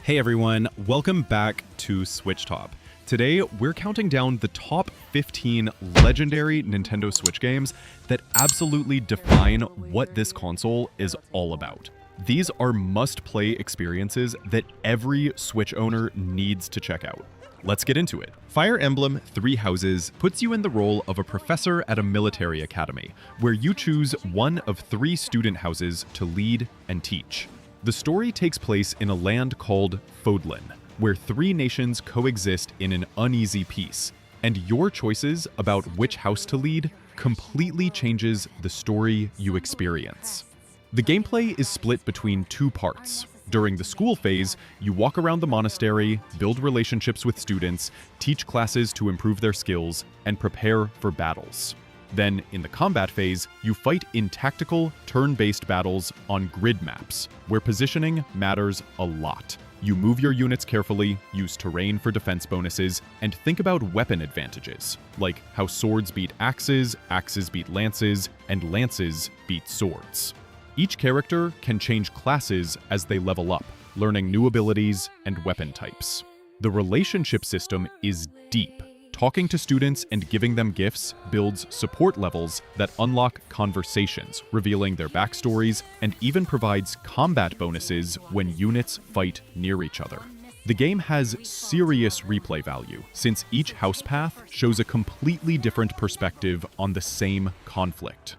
Hey everyone, welcome back to SwitchTop. Today, we're counting down the top 15 legendary Nintendo Switch games that absolutely define what this console is all about. These are must-play experiences that every Switch owner needs to check out. Let's get into it. Fire Emblem Three Houses puts you in the role of a professor at a military academy, where you choose one of 3 student houses to lead and teach. The story takes place in a land called Fodlan, where 3 nations coexist in an uneasy peace, and your choices about which house to lead completely changes the story you experience. The gameplay is split between 2 parts. During the school phase, you walk around the monastery, build relationships with students, teach classes to improve their skills, and prepare for battles. Then, in the combat phase, you fight in tactical, turn-based battles on grid maps, where positioning matters a lot. You move your units carefully, use terrain for defense bonuses, and think about weapon advantages, like how swords beat axes, axes beat lances, and lances beat swords. Each character can change classes as they level up, learning new abilities and weapon types. The relationship system is deep. Talking to students and giving them gifts builds support levels that unlock conversations, revealing their backstories, and even provides combat bonuses when units fight near each other. The game has serious replay value, since each house path shows a completely different perspective on the same conflict.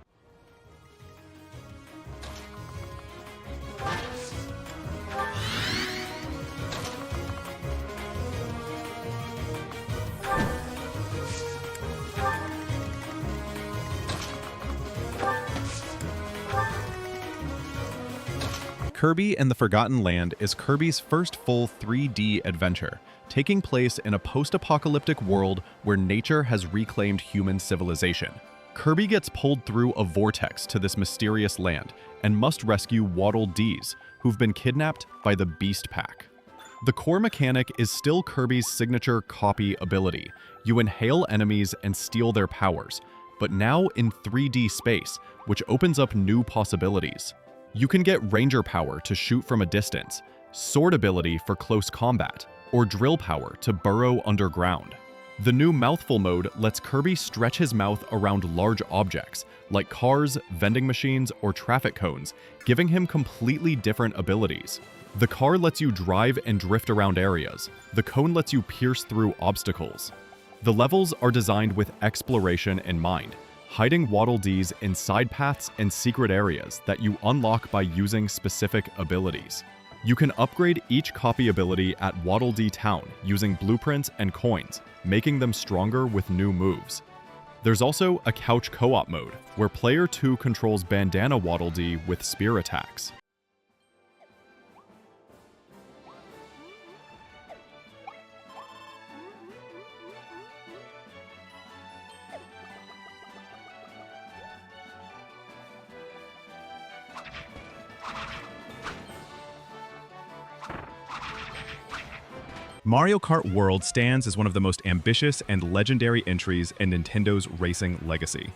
Kirby and the Forgotten Land is Kirby's first full 3D adventure, taking place in a post-apocalyptic world where nature has reclaimed human civilization. Kirby gets pulled through a vortex to this mysterious land and must rescue Waddle Dees, who've been kidnapped by the Beast Pack. The core mechanic is still Kirby's signature copy ability. You inhale enemies and steal their powers, but now in 3D space, which opens up new possibilities. You can get Ranger power to shoot from a distance, sword ability for close combat, or drill power to burrow underground. The new Mouthful mode lets Kirby stretch his mouth around large objects, like cars, vending machines, or traffic cones, giving him completely different abilities. The car lets you drive and drift around areas. The cone lets you pierce through obstacles. The levels are designed with exploration in mind, hiding Waddle Dees in side paths and secret areas that you unlock by using specific abilities. You can upgrade each copy ability at Waddle Dee Town using blueprints and coins, making them stronger with new moves. There's also a couch co-op mode, where player 2 controls Bandana Waddle Dee with spear attacks. Mario Kart World stands as one of the most ambitious and legendary entries in Nintendo's racing legacy.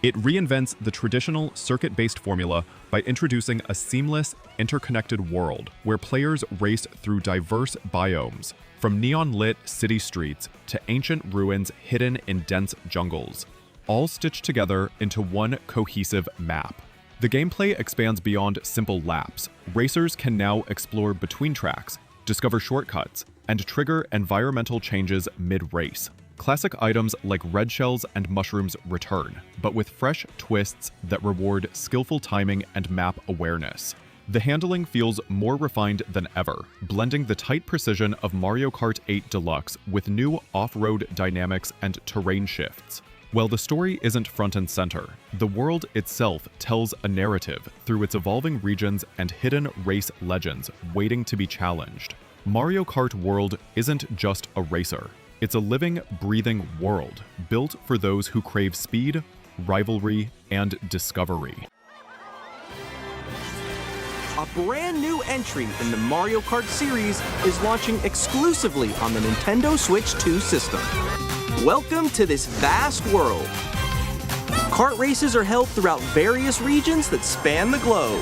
It reinvents the traditional circuit-based formula by introducing a seamless, interconnected world where players race through diverse biomes, from neon-lit city streets to ancient ruins hidden in dense jungles, all stitched together into one cohesive map. The gameplay expands beyond simple laps. Racers can now explore between tracks, discover shortcuts, and trigger environmental changes mid-race. Classic items like red shells and mushrooms return, but with fresh twists that reward skillful timing and map awareness. The handling feels more refined than ever, blending the tight precision of Mario Kart 8 Deluxe with new off-road dynamics and terrain shifts. While the story isn't front and center, the world itself tells a narrative through its evolving regions and hidden race legends waiting to be challenged. Mario Kart World isn't just a racer. It's a living, breathing world built for those who crave speed, rivalry, and discovery. A brand new entry in the Mario Kart series is launching exclusively on the Nintendo Switch 2 system. Welcome to this vast world. Kart races are held throughout various regions that span the globe.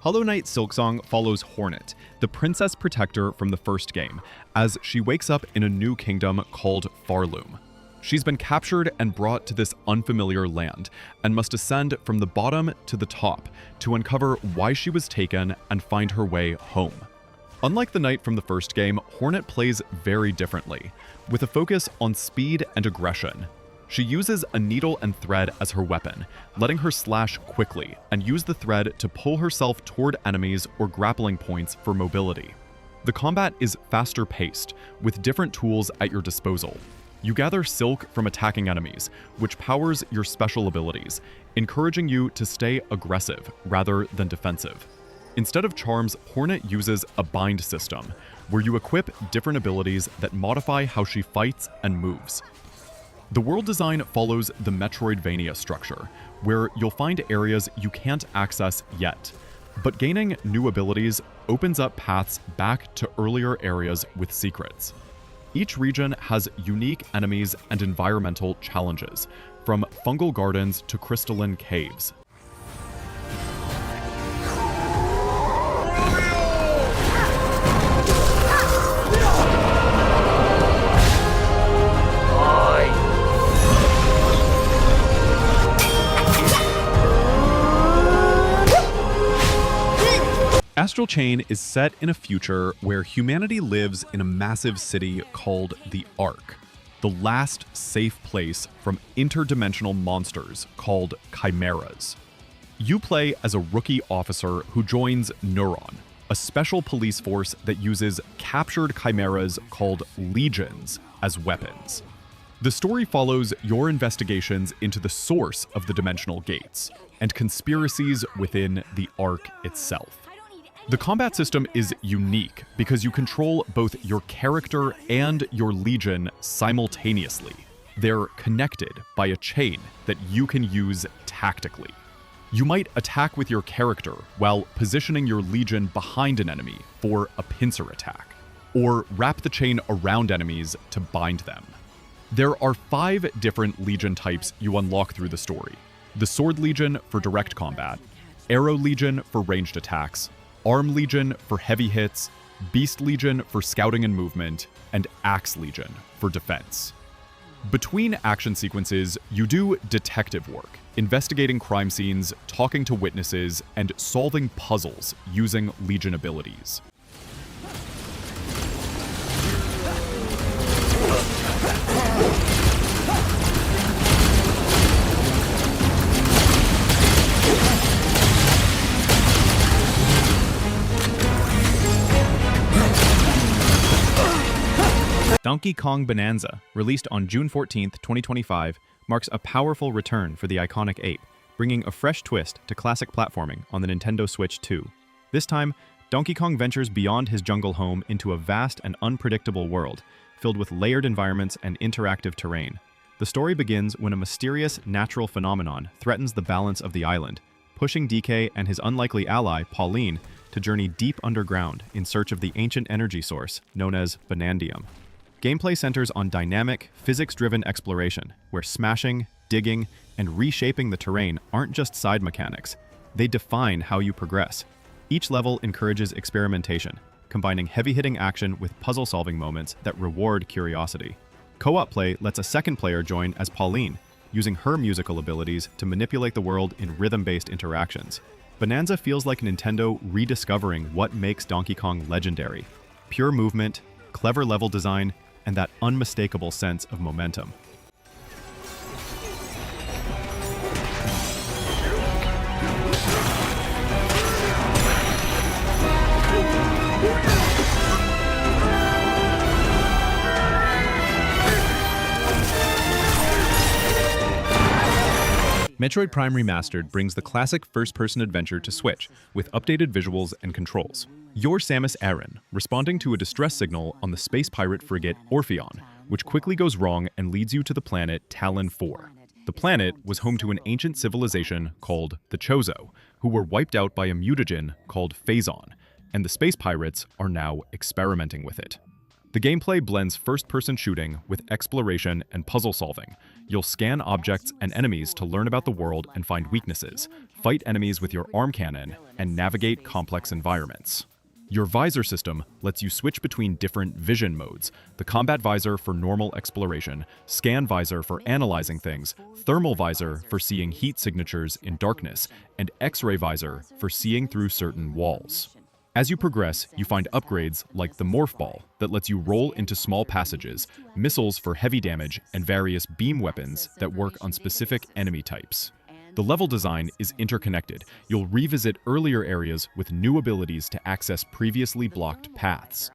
Hollow Knight Silksong follows Hornet, the princess protector from the first game, as she wakes up in a new kingdom called Farloom. She's been captured and brought to this unfamiliar land, and must ascend from the bottom to the top to uncover why she was taken and find her way home. Unlike the knight from the first game, Hornet plays very differently, with a focus on speed and aggression. She uses a needle and thread as her weapon, letting her slash quickly and use the thread to pull herself toward enemies or grappling points for mobility. The combat is faster paced, with different tools at your disposal. You gather silk from attacking enemies, which powers your special abilities, encouraging you to stay aggressive rather than defensive. Instead of charms, Hornet uses a bind system, where you equip different abilities that modify how she fights and moves. The world design follows the Metroidvania structure, where you'll find areas you can't access yet, but gaining new abilities opens up paths back to earlier areas with secrets. Each region has unique enemies and environmental challenges, from fungal gardens to crystalline caves. Astral Chain is set in a future where humanity lives in a massive city called the Ark, the last safe place from interdimensional monsters called chimeras. You play as a rookie officer who joins Neuron, a special police force that uses captured chimeras called legions as weapons. The story follows your investigations into the source of the dimensional gates and conspiracies within the Ark itself. The combat system is unique because you control both your character and your legion simultaneously. They're connected by a chain that you can use tactically. You might attack with your character while positioning your legion behind an enemy for a pincer attack, or wrap the chain around enemies to bind them. There are 5 different legion types you unlock through the story: the Sword Legion for direct combat, Arrow Legion for ranged attacks, Arm Legion for heavy hits, Beast Legion for scouting and movement, and Axe Legion for defense. Between action sequences, you do detective work, investigating crime scenes, talking to witnesses, and solving puzzles using Legion abilities. Donkey Kong Bananza, released on June 14, 2025, marks a powerful return for the iconic ape, bringing a fresh twist to classic platforming on the Nintendo Switch 2. This time, Donkey Kong ventures beyond his jungle home into a vast and unpredictable world, filled with layered environments and interactive terrain. The story begins when a mysterious natural phenomenon threatens the balance of the island, pushing DK and his unlikely ally, Pauline, to journey deep underground in search of the ancient energy source known as Banandium. Gameplay centers on dynamic, physics-driven exploration, where smashing, digging, and reshaping the terrain aren't just side mechanics. They define how you progress. Each level encourages experimentation, combining heavy-hitting action with puzzle-solving moments that reward curiosity. Co-op play lets a second player join as Pauline, using her musical abilities to manipulate the world in rhythm-based interactions. Bananza feels like Nintendo rediscovering what makes Donkey Kong legendary: pure movement, clever level design, and that unmistakable sense of momentum. Metroid Prime Remastered brings the classic first-person adventure to Switch, with updated visuals and controls. You're Samus Aran, responding to a distress signal on the space pirate frigate Orpheon, which quickly goes wrong and leads you to the planet Talon 4. The planet was home to an ancient civilization called the Chozo, who were wiped out by a mutagen called Phazon, and the space pirates are now experimenting with it. The gameplay blends first-person shooting with exploration and puzzle solving. You'll scan objects and enemies to learn about the world and find weaknesses, fight enemies with your arm cannon, and navigate complex environments. Your visor system lets you switch between different vision modes: the combat visor for normal exploration, scan visor for analyzing things, thermal visor for seeing heat signatures in darkness, and X-ray visor for seeing through certain walls. As you progress, you find upgrades like the Morph Ball that lets you roll into small passages, missiles for heavy damage, and various beam weapons that work on specific enemy types. The level design is interconnected. You'll revisit earlier areas with new abilities to access previously blocked paths.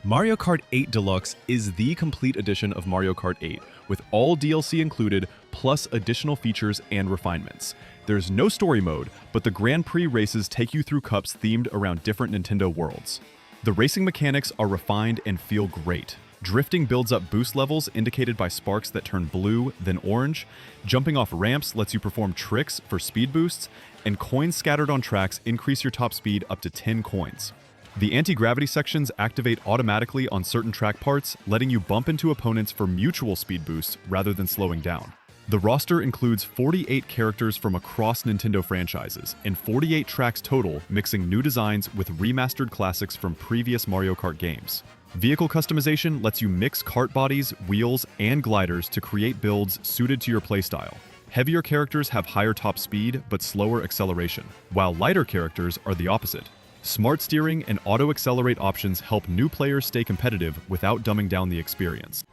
Mario Kart 8 Deluxe is the complete edition of Mario Kart 8, with all DLC included, plus additional features and refinements. There's no story mode, but the Grand Prix races take you through cups themed around different Nintendo worlds. The racing mechanics are refined and feel great. Drifting builds up boost levels indicated by sparks that turn blue, then orange. Jumping off ramps lets you perform tricks for speed boosts, and coins scattered on tracks increase your top speed up to 10 coins. The anti-gravity sections activate automatically on certain track parts, letting you bump into opponents for mutual speed boosts rather than slowing down. The roster includes 48 characters from across Nintendo franchises, and 48 tracks total, mixing new designs with remastered classics from previous Mario Kart games. Vehicle customization lets you mix kart bodies, wheels, and gliders to create builds suited to your playstyle. Heavier characters have higher top speed but slower acceleration, while lighter characters are the opposite. Smart steering and auto-accelerate options help new players stay competitive without dumbing down the experience.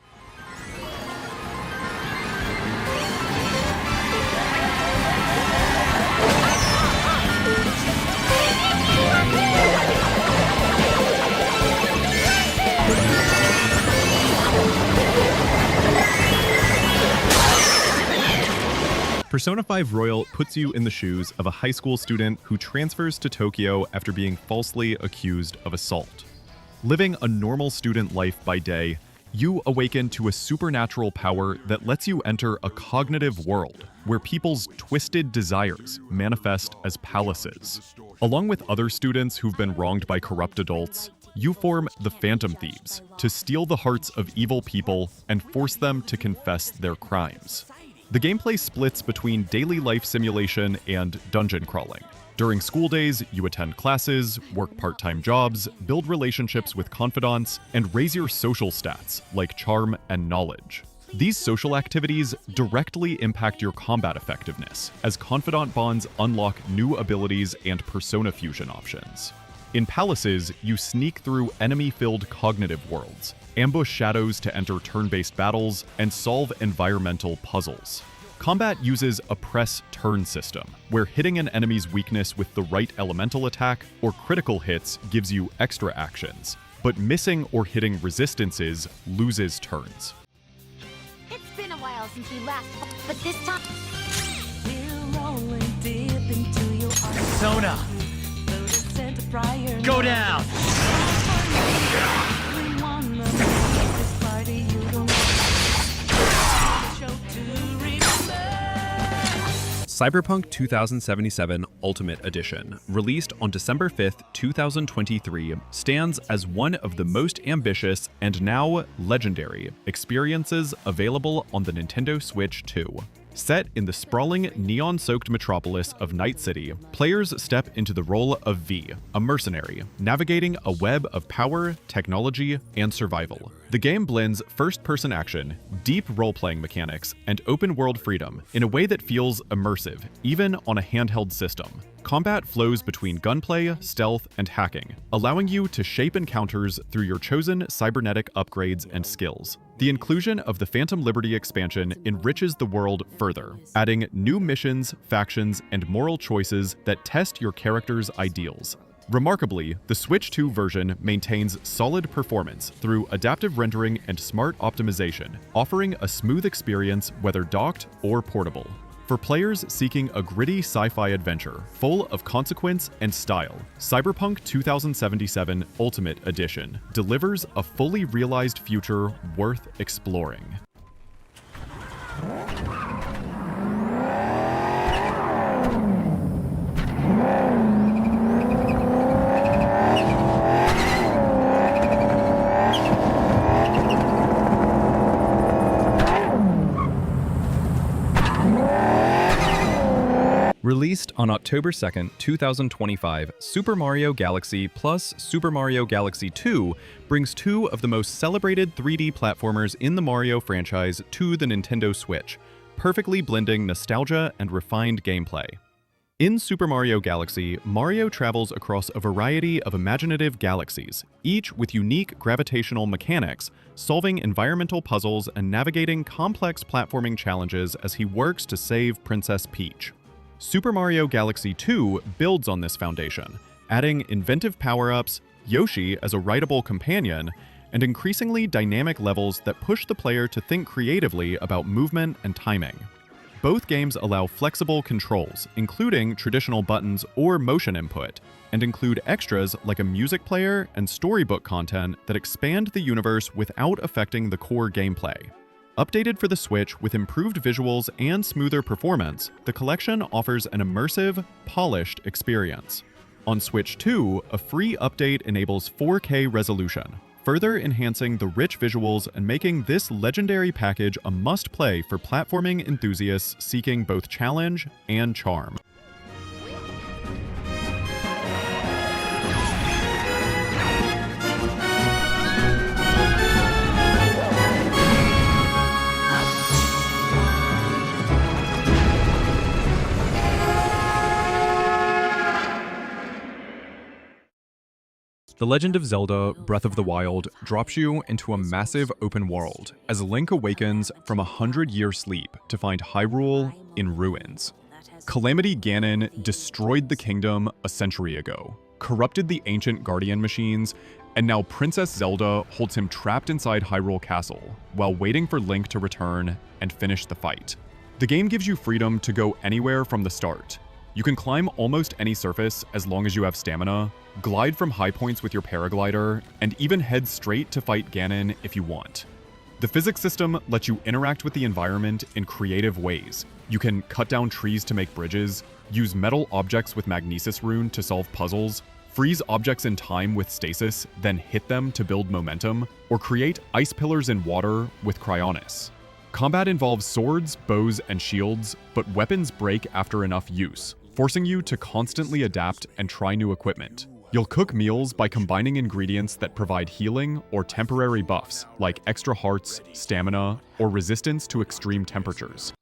Persona 5 Royal puts you in the shoes of a high school student who transfers to Tokyo after being falsely accused of assault. Living a normal student life by day, you awaken to a supernatural power that lets you enter a cognitive world where people's twisted desires manifest as palaces. Along with other students who've been wronged by corrupt adults, you form the Phantom Thieves to steal the hearts of evil people and force them to confess their crimes. The gameplay splits between daily life simulation and dungeon crawling. During school days, you attend classes, work part-time jobs, build relationships with confidants, and raise your social stats, like charm and knowledge. These social activities directly impact your combat effectiveness, as confidant bonds unlock new abilities and persona fusion options. In palaces, you sneak through enemy-filled cognitive worlds, ambush shadows to enter turn-based battles, and solve environmental puzzles. Combat uses a press turn system, where hitting an enemy's weakness with the right elemental attack or critical hits gives you extra actions, but missing or hitting resistances loses turns. It's been a while since we last, but this time Persona! Go down! Cyberpunk 2077 Ultimate Edition, released on December 5th, 2023, stands as one of the most ambitious and now legendary experiences available on the Nintendo Switch 2. Set in the sprawling, neon-soaked metropolis of Night City, players step into the role of V, a mercenary, navigating a web of power, technology, and survival. The game blends first-person action, deep role-playing mechanics, and open-world freedom in a way that feels immersive, even on a handheld system. Combat flows between gunplay, stealth, and hacking, allowing you to shape encounters through your chosen cybernetic upgrades and skills. The inclusion of the Phantom Liberty expansion enriches the world further, adding new missions, factions, and moral choices that test your character's ideals. Remarkably, the Switch 2 version maintains solid performance through adaptive rendering and smart optimization, offering a smooth experience whether docked or portable. For players seeking a gritty sci-fi adventure full of consequence and style, Cyberpunk 2077 Ultimate Edition delivers a fully realized future worth exploring. Released on October 2nd, 2025, Super Mario Galaxy plus Super Mario Galaxy 2 brings two of the most celebrated 3D platformers in the Mario franchise to the Nintendo Switch, perfectly blending nostalgia and refined gameplay. In Super Mario Galaxy, Mario travels across a variety of imaginative galaxies, each with unique gravitational mechanics, solving environmental puzzles and navigating complex platforming challenges as he works to save Princess Peach. Super Mario Galaxy 2 builds on this foundation, adding inventive power-ups, Yoshi as a rideable companion, and increasingly dynamic levels that push the player to think creatively about movement and timing. Both games allow flexible controls, including traditional buttons or motion input, and include extras like a music player and storybook content that expand the universe without affecting the core gameplay. Updated for the Switch with improved visuals and smoother performance, the collection offers an immersive, polished experience. On Switch 2, a free update enables 4K resolution, further enhancing the rich visuals and making this legendary package a must-play for platforming enthusiasts seeking both challenge and charm. The Legend of Zelda Breath of the Wild drops you into a massive open world as Link awakens from a 100-year sleep to find Hyrule in ruins. Calamity Ganon destroyed the kingdom a century ago, corrupted the ancient Guardian machines, and now Princess Zelda holds him trapped inside Hyrule Castle while waiting for Link to return and finish the fight. The game gives you freedom to go anywhere from the start. You can climb almost any surface as long as you have stamina, glide from high points with your paraglider, and even head straight to fight Ganon if you want. The physics system lets you interact with the environment in creative ways. You can cut down trees to make bridges, use metal objects with Magnesis Rune to solve puzzles, freeze objects in time with stasis, then hit them to build momentum, or create ice pillars in water with Cryonis. Combat involves swords, bows, and shields, but weapons break after enough use, forcing you to constantly adapt and try new equipment. You'll cook meals by combining ingredients that provide healing or temporary buffs, like extra hearts, stamina, or resistance to extreme temperatures.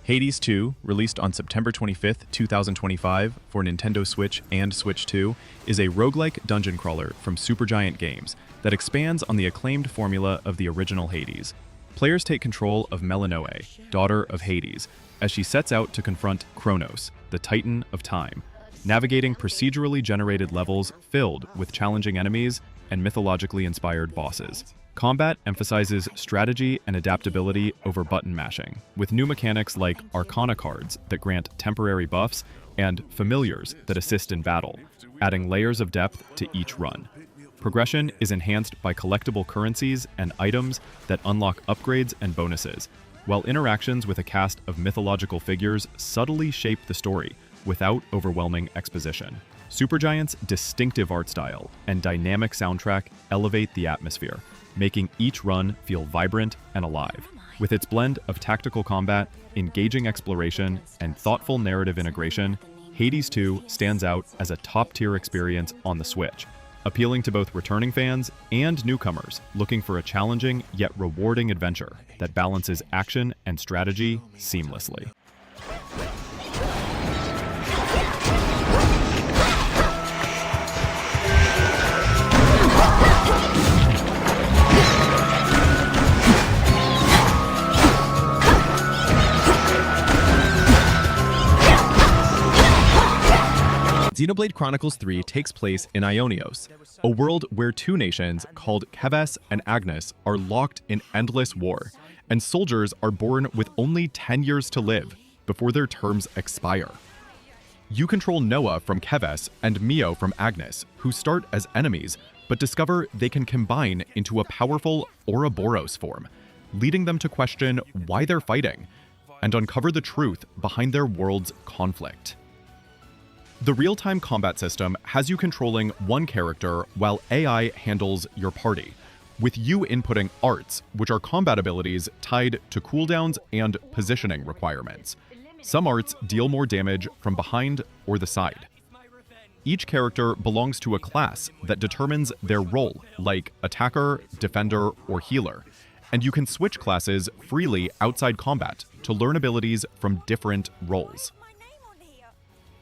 Hades 2, released on September 25th, 2025 for Nintendo Switch and Switch 2, is a roguelike dungeon crawler from Supergiant Games that expands on the acclaimed formula of the original Hades. Players take control of Melinoe, daughter of Hades, as she sets out to confront Kronos, the Titan of Time, navigating procedurally generated levels filled with challenging enemies and mythologically inspired bosses. Combat emphasizes strategy and adaptability over button mashing, with new mechanics like Arcana cards that grant temporary buffs and familiars that assist in battle, adding layers of depth to each run. Progression is enhanced by collectible currencies and items that unlock upgrades and bonuses, while interactions with a cast of mythological figures subtly shape the story without overwhelming exposition. Supergiant's distinctive art style and dynamic soundtrack elevate the atmosphere, making each run feel vibrant and alive. With its blend of tactical combat, engaging exploration, and thoughtful narrative integration, Hades 2 stands out as a top-tier experience on the Switch, appealing to both returning fans and newcomers looking for a challenging yet rewarding adventure that balances action and strategy seamlessly. Xenoblade Chronicles 3 takes place in Ionios, a world where two nations called Keves and Agnes are locked in endless war, and soldiers are born with only 10 years to live before their terms expire. You control Noah from Keves and Mio from Agnes, who start as enemies, but discover they can combine into a powerful Ouroboros form, leading them to question why they're fighting, and uncover the truth behind their world's conflict. The real-time combat system has you controlling one character while AI handles your party, with you inputting arts, which are combat abilities tied to cooldowns and positioning requirements. Some arts deal more damage from behind or the side. Each character belongs to a class that determines their role, like attacker, defender, or healer, and you can switch classes freely outside combat to learn abilities from different roles.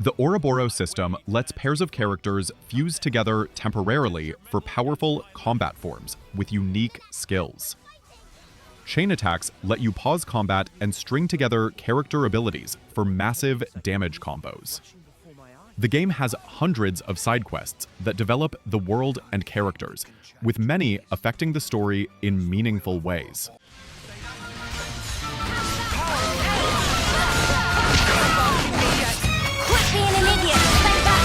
The Ouroboros system lets pairs of characters fuse together temporarily for powerful combat forms with unique skills. Chain attacks let you pause combat and string together character abilities for massive damage combos. The game has hundreds of side quests that develop the world and characters, with many affecting the story in meaningful ways. Quit being an idiot! Stand back!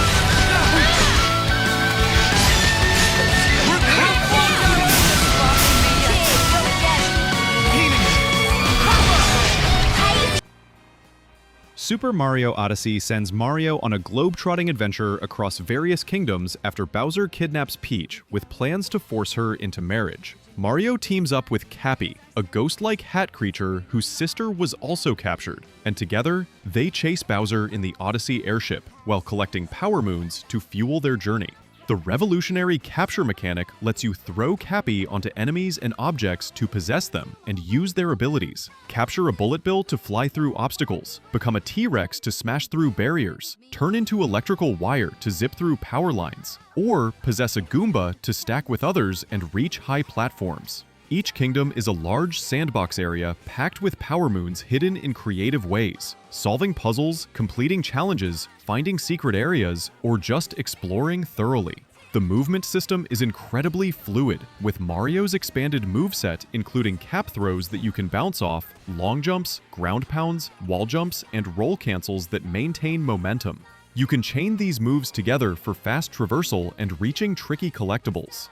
Super Mario Odyssey sends Mario on a globe-trotting adventure across various kingdoms after Bowser kidnaps Peach with plans to force her into marriage. Mario teams up with Cappy, a ghost-like hat creature whose sister was also captured, and together, they chase Bowser in the Odyssey airship while collecting power moons to fuel their journey. The revolutionary capture mechanic lets you throw Cappy onto enemies and objects to possess them and use their abilities. Capture a bullet bill to fly through obstacles, become a T-Rex to smash through barriers, turn into electrical wire to zip through power lines, or possess a Goomba to stack with others and reach high platforms. Each kingdom is a large sandbox area packed with power moons hidden in creative ways. Solving puzzles, completing challenges, finding secret areas, or just exploring thoroughly. The movement system is incredibly fluid, with Mario's expanded moveset including cap throws that you can bounce off, long jumps, ground pounds, wall jumps, and roll cancels that maintain momentum. You can chain these moves together for fast traversal and reaching tricky collectibles.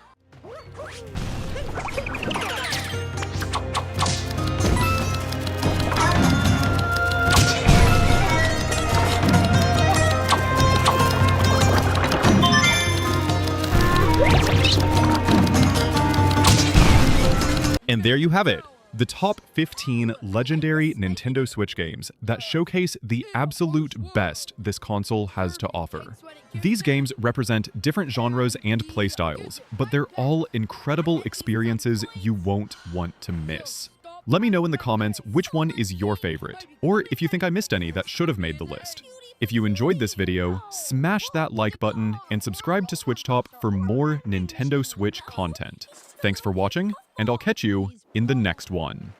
And there you have it, the top 15 legendary Nintendo Switch games that showcase the absolute best this console has to offer. These games represent different genres and playstyles, but they're all incredible experiences you won't want to miss. Let me know in the comments which one is your favorite, or if you think I missed any that should have made the list. If you enjoyed this video, smash that like button and subscribe to SwitchTop for more Nintendo Switch content. Thanks for watching, and I'll catch you in the next one.